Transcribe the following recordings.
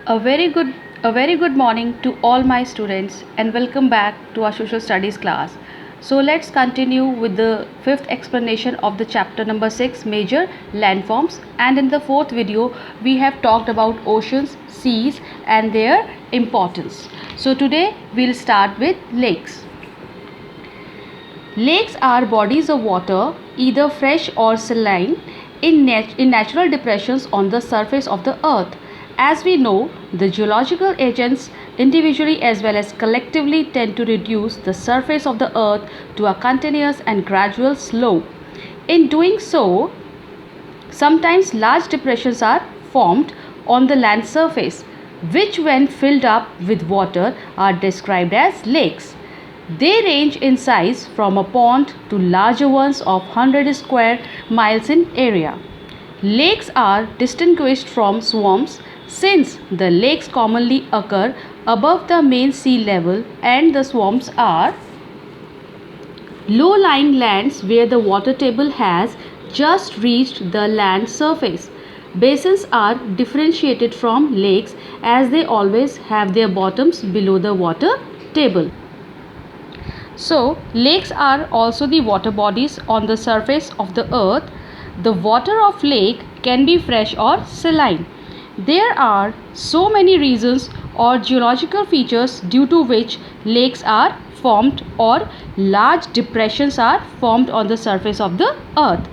A very good a very good morning to all my students and welcome back to our social studies class. So let's continue with the fifth explanation of the chapter number 6 major landforms, and in the fourth video we have talked about oceans, seas and their importance. So today we'll start with lakes. Lakes are bodies of water, either fresh or saline, in natural depressions on the surface of the earth. As we know, the geological agents individually as well as collectively tend to reduce the surface of the earth to a continuous and gradual slope. In doing so, sometimes large depressions are formed on the land surface, which when filled up with water are described as lakes. They range in size from a pond to larger ones of 100 square miles in area. Lakes are distinguished from swamps since the lakes commonly occur above the main sea level and the swamps are low-lying lands where the water table has just reached the land surface. Basins are differentiated from lakes as they always have their bottoms below the water table. So, lakes are also the water bodies on the surface of the earth. The water of lake can be fresh or saline. There are so many reasons or geological features due to which lakes are formed or large depressions are formed on the surface of the earth,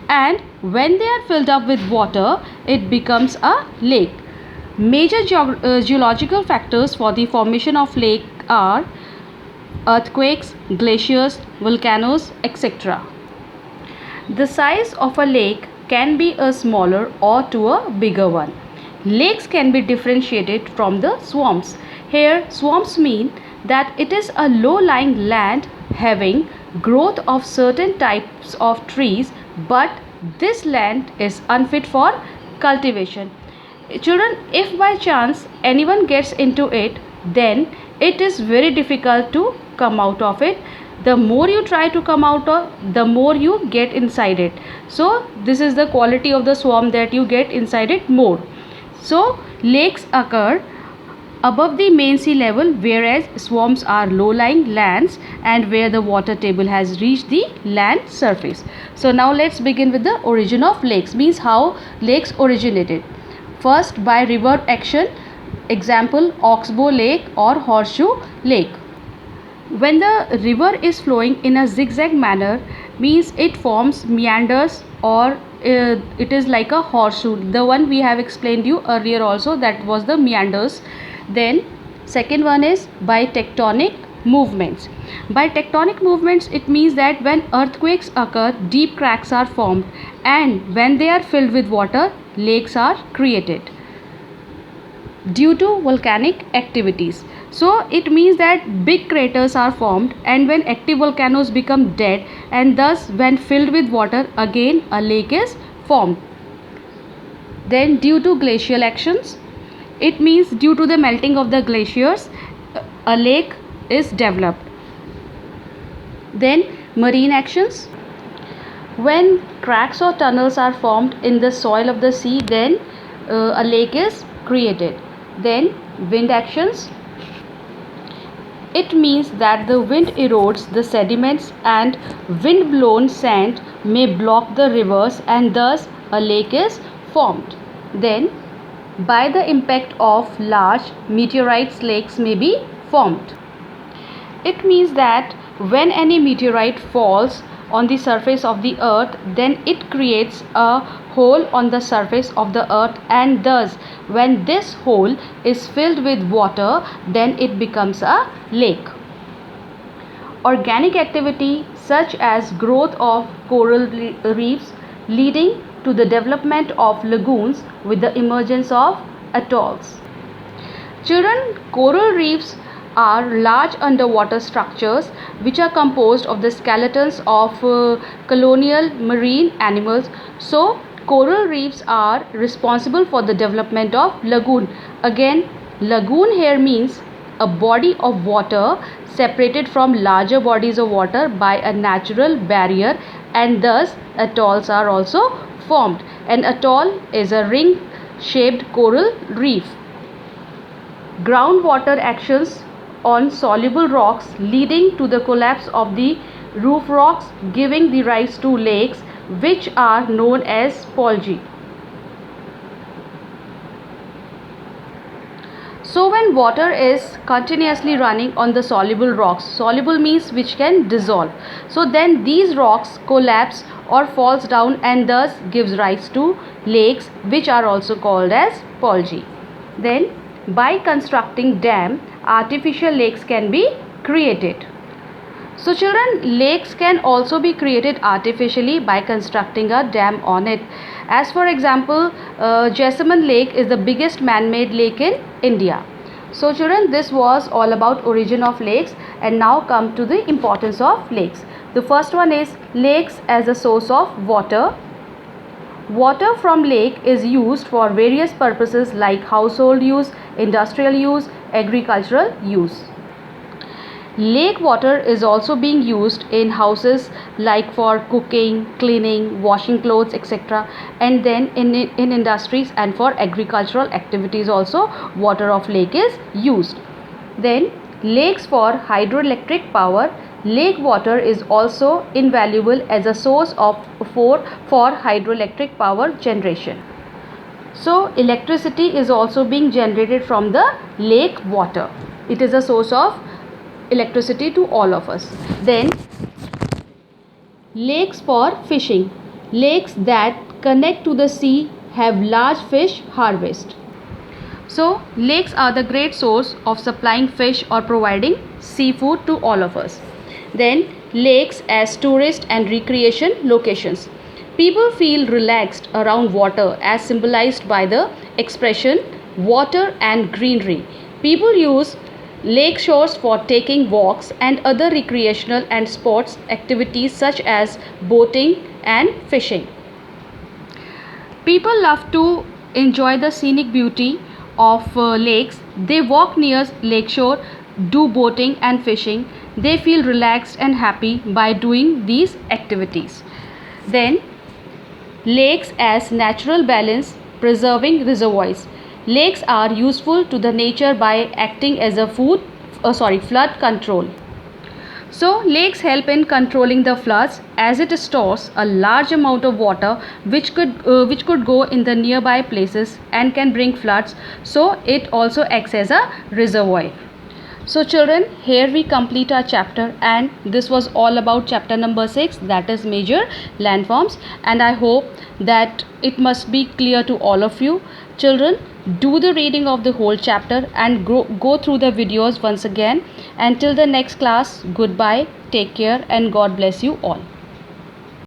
and when they are filled up with water it becomes a lake. Major geological factors for the formation of lake are earthquakes, glaciers, volcanoes, etc. The size of a lake can be a smaller or to a bigger one. Lakes can be differentiated from the swamps. Here, swamps mean that it is a low-lying land having growth of certain types of trees, but this land is unfit for cultivation. Children, if by chance anyone gets into it, then it is very difficult to come out of it. The more you try to come out of, the more you get inside it. So this is the quality of the swamp, that you get inside it more. So lakes occur above the main sea level, whereas swamps are low-lying lands and where the water table has reached the land surface. So now let's begin with the origin of lakes, means how lakes originated. First, by river action, example Oxbow Lake or Horseshoe Lake. When the river is flowing in a zigzag manner, means it forms meanders, or it is like a horseshoe. The one we have explained you earlier also, that was the meanders. Then second one is by tectonic movements. By tectonic movements, it means that when earthquakes occur, deep cracks are formed, and when they are filled with water, lakes are created due to volcanic activities. So it means that big craters are formed, and when active volcanoes become dead, and thus when filled with water, again a lake is formed. Then due to glacial actions, it means due to the melting of the glaciers, a lake is developed. Then marine actions, when cracks or tunnels are formed in the soil of the sea, then a lake is created. Then wind actions, it means that the wind erodes the sediments and wind blown sand may block the rivers, and thus a lake is formed. Then by the impact of large meteorites, lakes may be formed. It means that when any meteorite falls on the surface of the earth, then it creates a hole on the surface of the earth, and thus when this hole is filled with water, then it becomes a lake. Organic activity such as growth of coral reefs leading to the development of lagoons with the emergence of atolls. Children, coral reefs are large underwater structures which are composed of the skeletons of colonial marine animals. So coral reefs are responsible for the development of lagoon. Again, lagoon here means a body of water separated from larger bodies of water by a natural barrier, and thus atolls are also formed. An atoll is a ring shaped coral reef. groundwater actions on soluble rocks leading to the collapse of the roof rocks, giving the rise to lakes which are known as polgi. So when water is continuously running on the soluble rocks, soluble means which can dissolve, so then these rocks collapse or falls down and thus gives rise to lakes which are also called as polgi. Then by constructing dam, artificial lakes can be created. So children, lakes can also be created artificially by constructing a dam on it. As for example, Jaisalmer Lake is the biggest man-made lake in India. So children, this was all about origin of lakes, and now come to the importance of lakes. The first one is lakes as a source of water. Water from lake is used for various purposes like household use, industrial use, agricultural use. Lake water is also being used in houses like for cooking, cleaning, washing clothes, etc. And then in industries and for agricultural activities also water of lake is used. Then lakes for hydroelectric power. Lake water is also invaluable as a source of for hydroelectric power generation. So electricity is also being generated from the lake water. It is a source of electricity to all of us. Then lakes for fishing. Lakes that connect to the sea have large fish harvest. So lakes are the great source of supplying fish or providing seafood to all of us. Then lakes as tourist and recreation locations. People feel relaxed around water as symbolized by the expression water and greenery. People use lake shores for taking walks and other recreational and sports activities such as boating and fishing. People love to enjoy the scenic beauty of lakes. They walk near lake shore, do boating and fishing. They feel relaxed and happy by doing these activities. Then lakes as natural balance preserving reservoirs. Lakes are useful to the nature by acting as a flood control. So lakes help in controlling the floods as it stores a large amount of water which could go in the nearby places and can bring floods. So it also acts as a reservoir. So children, here we complete our chapter, and this was all about chapter number 6, that is major landforms, and I hope that it must be clear to all of you. Children, do the reading of the whole chapter and go through the videos once again. Until the next class, goodbye, take care, and God bless you all.